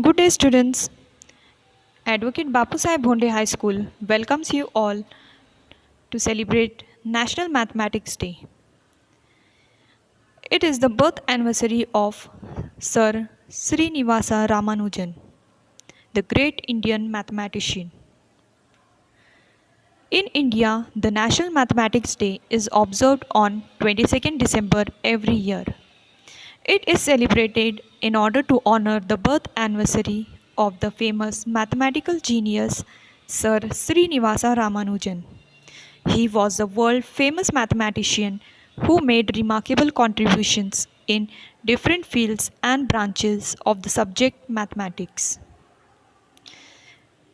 Good day, students. Advocate Bapu Sahib Bhonde High School welcomes you all to celebrate National Mathematics Day. It is the birth anniversary of Sir Srinivasa Ramanujan, the great Indian mathematician. In India, the National Mathematics Day is observed on 22nd December every year. It is celebrated in order to honor the birth anniversary of the famous mathematical genius Sir Srinivasa Ramanujan. He was a world famous mathematician who made remarkable contributions in different fields and branches of the subject mathematics.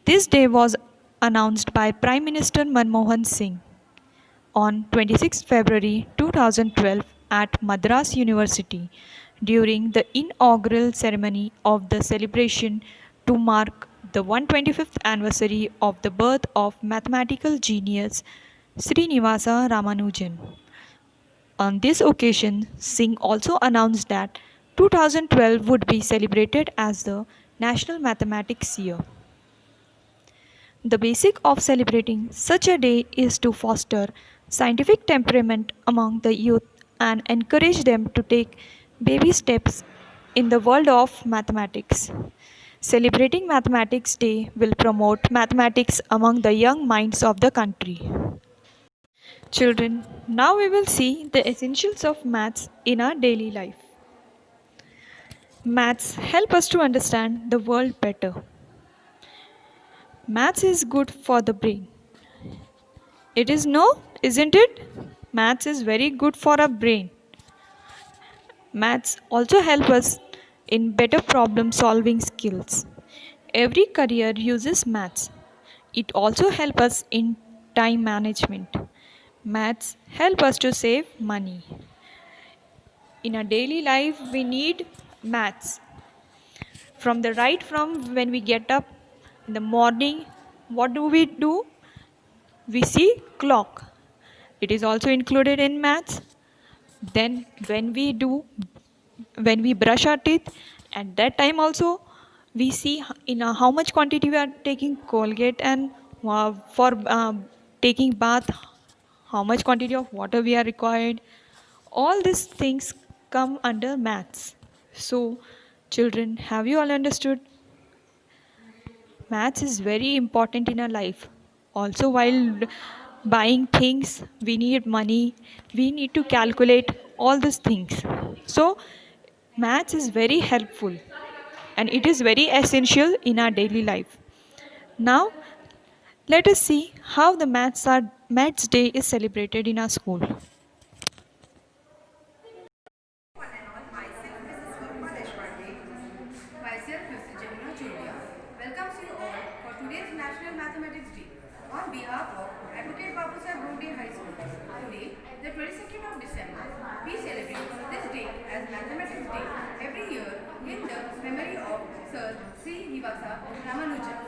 This day was announced by Prime Minister Manmohan Singh on 26 February 2012 at Madras University during the inaugural ceremony of the celebration to mark the 125th anniversary of the birth of mathematical genius Srinivasa Ramanujan. On this occasion, Singh also announced that 2012 would be celebrated as the National Mathematics Year. The basic of celebrating such a day is to foster scientific temperament among the youth and encourage them to take baby steps in the world of mathematics. Celebrating Mathematics Day will promote mathematics among the young minds of the country. Children, now we will see the essentials of maths in our daily life. Maths help us to understand the world better. Maths is good for the brain. It is no, isn't it? Maths is very good for our brain. Maths also help us in better problem solving skills. Every career uses maths. It also helps us in time management. Maths help us to save money. In our daily life we need maths. From when we get up in the morning, what do? We see clock. It is also included in maths. Then when we brush our teeth, at that time also we see in how much quantity we are taking Colgate, and for taking bath, how much quantity of water we are required. All these things come under maths. So children, have you all understood? Maths is very important in our life. Also, while buying things, we need money, we need to calculate all these things. So, maths is very helpful and it is very essential in our daily life. Now, let us see how the Maths Day is celebrated in our school. Myself, Mrs. Swapna Deshpande, myself, Mrs. Jamuna Cholia, welcomes you all for today's National Mathematics Day on behalf of Advocate Bapu Sahib Bhonde High School. Today, the 22nd of December, we celebrate this day as Mathematics Day every year in the memory of Sir Srinivasa Ramanujan.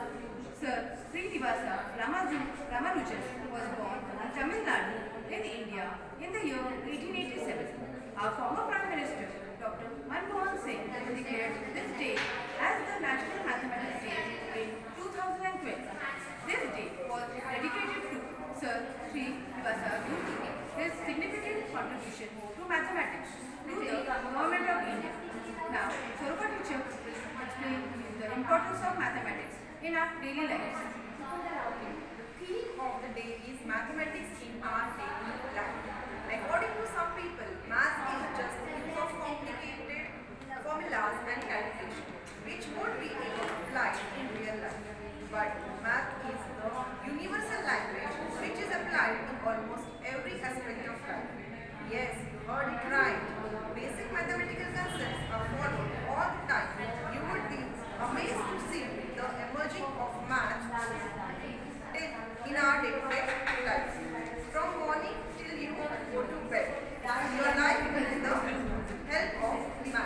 Sir Srinivasa Ramanujan was born in Tamil Nadu in India in the year 1887. Our former Prime Minister, Dr. Manmohan Singh, declared this day as the National Mathematics Day in 2012. This day was dedicated to Sir Srinivasa due to his significant contribution to mathematics to the Government of India. Now, Soropa teacher will explain the importance of mathematics in our daily lives. The theme of the day is mathematics in our daily life. According to some people, math is just the use of complicated formulas and calculation, which won't be able to apply in real life. But math is the universal language which is applied in almost every aspect of life. Yes, you heard it right. Basic mathematical concepts are followed all the time. You would be amazed to see the emerging of math in our day-to-day lives. From morning till you go to bed, your life needs the help of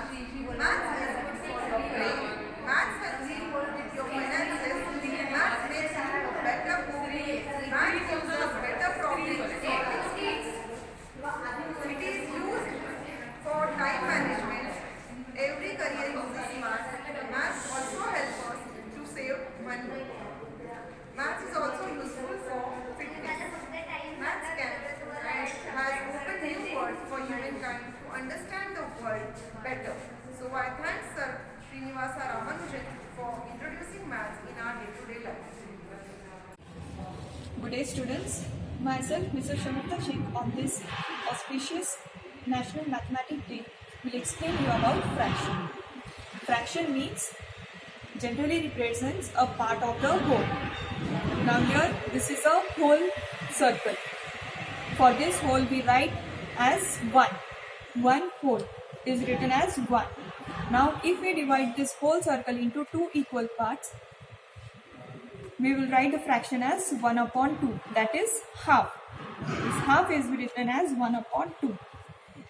math. Math is good for your brain. Math helps you with your finances. Math makes you a better cook. Math gives us better problem solving skills. It is used for time management. Every career uses math. Math also helps Srinivasa Ramanujan for introducing maths in our day-to-day life. Good day, students. Myself, Mr. Shamita Sheikh, on this auspicious National Mathematics Day, will explain you about fraction. Fraction means generally represents a part of the whole. Now here, this is a whole circle. For this whole, we write as 1. One whole is written as 1. Now, if we divide this whole circle into two equal parts, we will write the fraction as 1 upon 2, that is half. This half is written as 1 upon 2.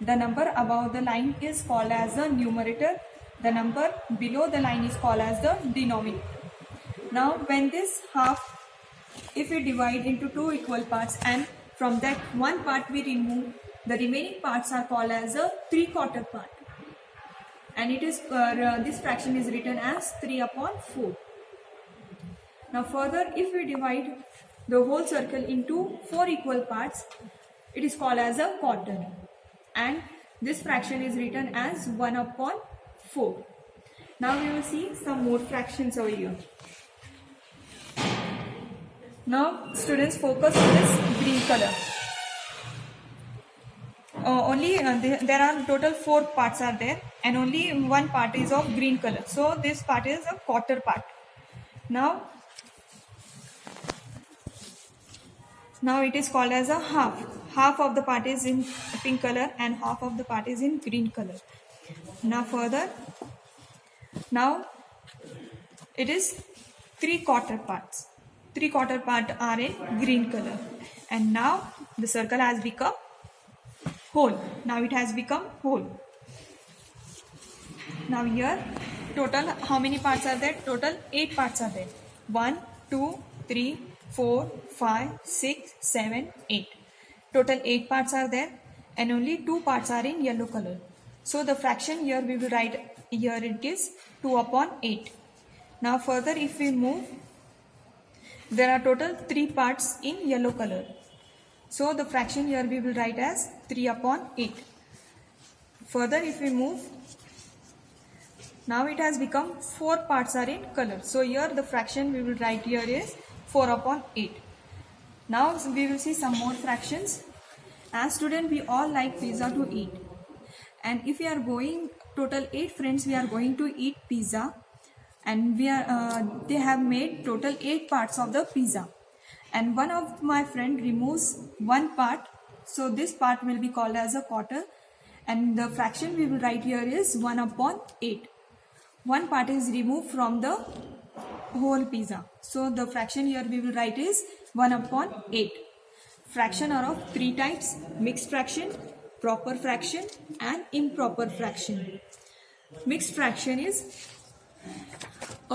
The number above the line is called as the numerator. The number below the line is called as the denominator. Now when this half, if we divide into two equal parts and from that one part we remove, the remaining parts are called as a 3/4 part. And it is this fraction is written as 3 upon 4. Now further, if we divide the whole circle into 4 equal parts, it is called as a quarter. And this fraction is written as 1 upon 4. Now we will see some more fractions over here. Now students, focus on this green color. There are total 4 parts are there and only one part is of green color. So this part is a quarter part. Now it is called as a half. Half of the part is in pink color and half of the part is in green color. Now further, now it is 3/4 parts. 3/4 part are in green color. And now the circle has become whole. Now it has become whole. Now here total how many parts are there? Total 8 parts are there. 1, 2, 3, 4, 5, 6, 7, 8. Total 8 parts are there and only 2 parts are in yellow color. So the fraction here we will write, here it is 2 upon 8. Now further, if we move, there are total 3 parts in yellow color. So the fraction here we will write as 3 upon 8. Further, if we move, now it has become 4 parts are in color. So here the fraction we will write here is 4 upon 8. Now we will see some more fractions. As student, we all like pizza to eat. And if we are going, total 8 friends, we are going to eat pizza. And they have made total 8 parts of the pizza. And one of my friend removes one part. So this part will be called as a quarter. And the fraction we will write here is 1 upon 8. One part is removed from the whole pizza. So the fraction here we will write is 1 upon 8. Fraction are of 3 types: mixed fraction, proper fraction and improper fraction. Mixed fraction is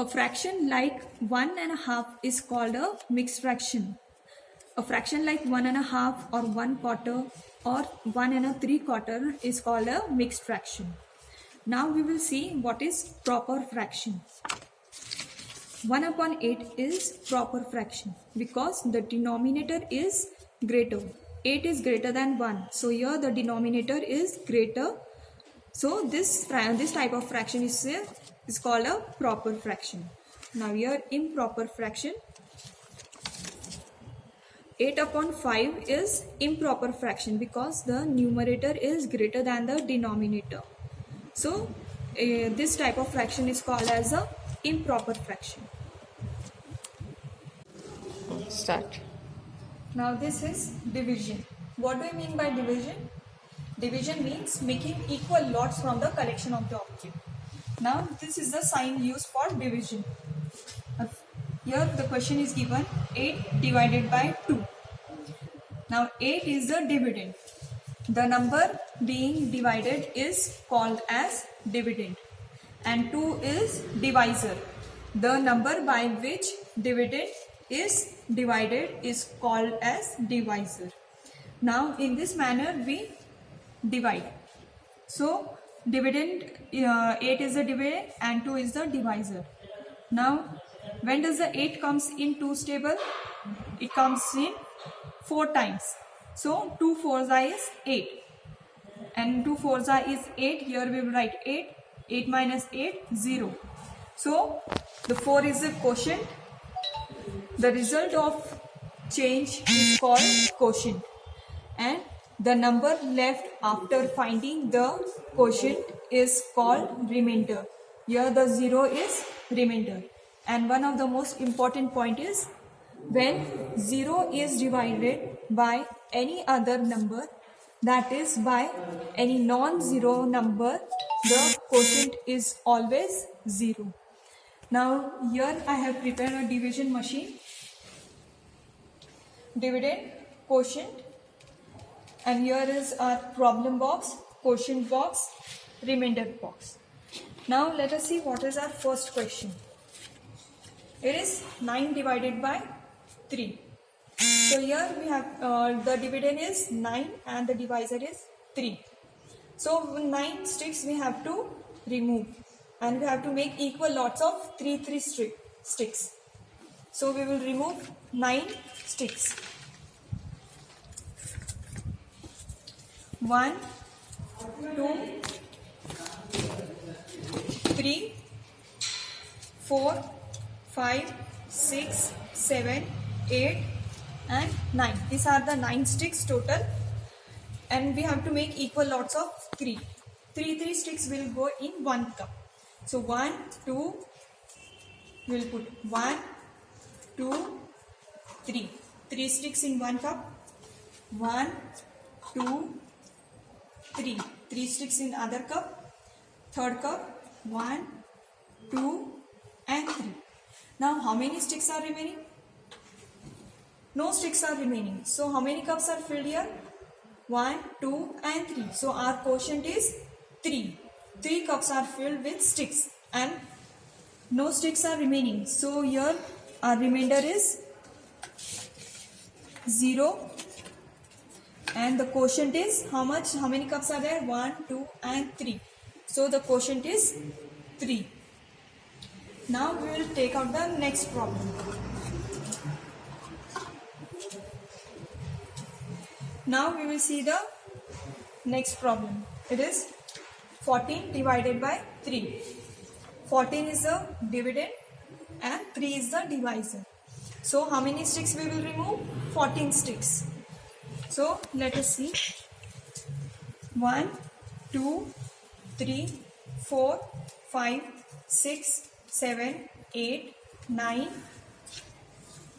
a fraction like 1/2 is called a mixed fraction. A fraction like 1/2 or 1/4 or 1 3/4 is called a mixed fraction. Now we will see what is proper fraction. 1 upon 8 is proper fraction because the denominator is greater. 8 is greater than 1. So here the denominator is greater. So this type of fraction is called a proper fraction. Now here improper fraction. 8 upon 5 is improper fraction because the numerator is greater than the denominator. So this type of fraction is called as a improper fraction. Start. Now this is division. What do we mean by division? Division means making equal lots from the collection of the object. Now this is the sign used for division. Here the question is given 8 divided by 2. Now 8 is the dividend. The number being divided is called as dividend and 2 is divisor. The number by which dividend is divided is called as divisor. Now in this manner we divide. So dividend 8 is the dividend and 2 is the divisor. Now when does the 8 comes in 2's table? It comes in 4 times. So 2 4s is 8 and 2 4s is 8. Here we will write 8. 8 minus 8, 0. So the 4 is the quotient. The result of change is called quotient, and the number left after finding the quotient is called remainder. Here the 0 is remainder. And one of the most important point is, when 0 is divided by any other number, that is by any non-zero number, the quotient is always 0. Now here I have prepared a division machine, dividend, quotient, and here is our problem box, quotient box, remainder box. Now let us see what is our first question. It is 9 divided by 3. So here we have the dividend is 9 and the divisor is 3. So 9 sticks we have to remove, and we have to make equal lots of 3 sticks. So we will remove 9 sticks. 1, 2, 3, 4, 5, 6, 7, 8 and 9. These are the 9 sticks total, and we have to make equal lots of 3. 3 sticks will go in 1 cup. So 1, 2, we will put 1, 2, 3. 3 sticks in 1 cup. 1, 2, 3. 3 sticks in other cup. Third cup. 1, 2 and 3. Now how many sticks are remaining? No sticks are remaining. So how many cups are filled here? 1, 2 and 3. So our quotient is 3. 3 cups are filled with sticks and no sticks are remaining. So here our remainder is 0, and the quotient is how much? How many cups are there? 1, 2 and 3. So the quotient is 3. Now we will take out the next problem. Now we will see the next problem. It is 14 divided by 3. 14 is the dividend and 3 is the divisor. So how many sticks we will remove? 14 sticks. So let us see. 1, 2, 3, 4, 5, 6, 7, 8, 9,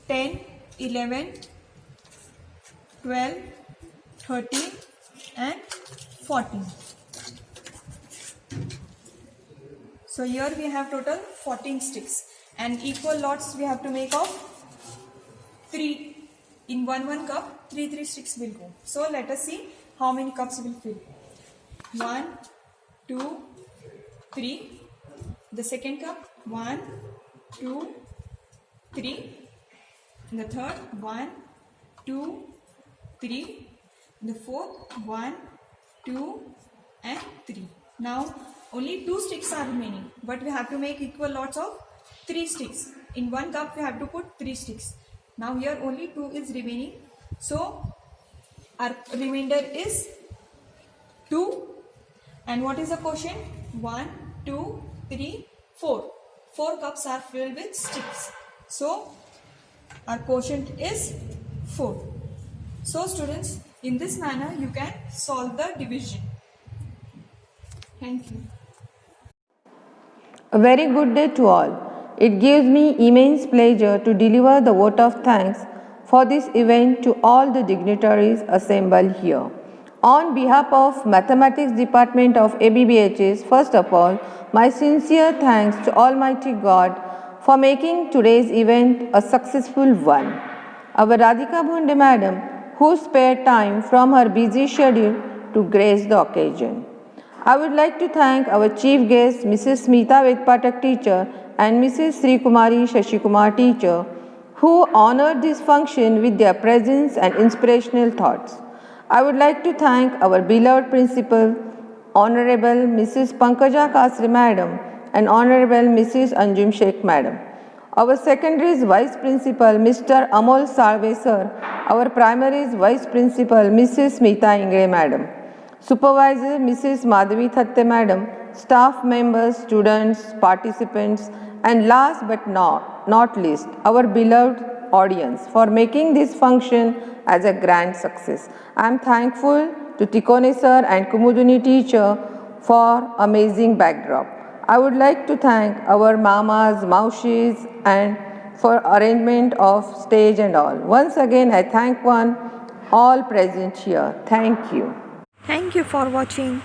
10, 11, 12, 13 and 14. So here we have total 14 sticks, and equal lots we have to make of 3 in 1 cup. 3 sticks will go. So let us see how many cups will fill. 1, 2, 3. The second cup. 1, 2, 3. And the third. 1, 2, 3. The fourth. 1, 2 and 3. Now only 2 sticks are remaining, but we have to make equal lots of 3 sticks. In 1 cup we have to put 3 sticks. Now here only 2 is remaining. So our remainder is 2. And what is the quotient? 1, 2, 3, 4. 4 cups are filled with sticks. So our quotient is 4. So students, in this manner you can solve the division. Thank you. A very good day to all. It gives me immense pleasure to deliver the vote of thanks for this event to all the dignitaries assembled here. On behalf of Mathematics Department of ABBHS, first of all, my sincere thanks to Almighty God for making today's event a successful one. Our Radhika Bhunde Madam, who spared time from her busy schedule to grace the occasion. I would like to thank our chief guests, Mrs. Smita Vedpatak teacher and Mrs. Sri Kumari Shashikumar teacher, who honored this function with their presence and inspirational thoughts. I would like to thank our beloved principal, Honorable Mrs. Pankaja Kasri Madam and Honorable Mrs. Anjum Sheikh Madam. Our secondaries Vice Principal, Mr. Amol Salve Sir. Our primaries Vice Principal, Mrs. Smita Ingre Madam. Supervisor, Mrs. Madhavi Thatte Madam. Staff members, students, participants And last but not least, our beloved audience for making this function as a grand success. I am thankful to Tikone sir and Kumudini teacher for amazing backdrop. I would like to thank our mamas, maushis and for arrangement of stage and all. Once again, I thank all present here. Thank you. Thank you for watching.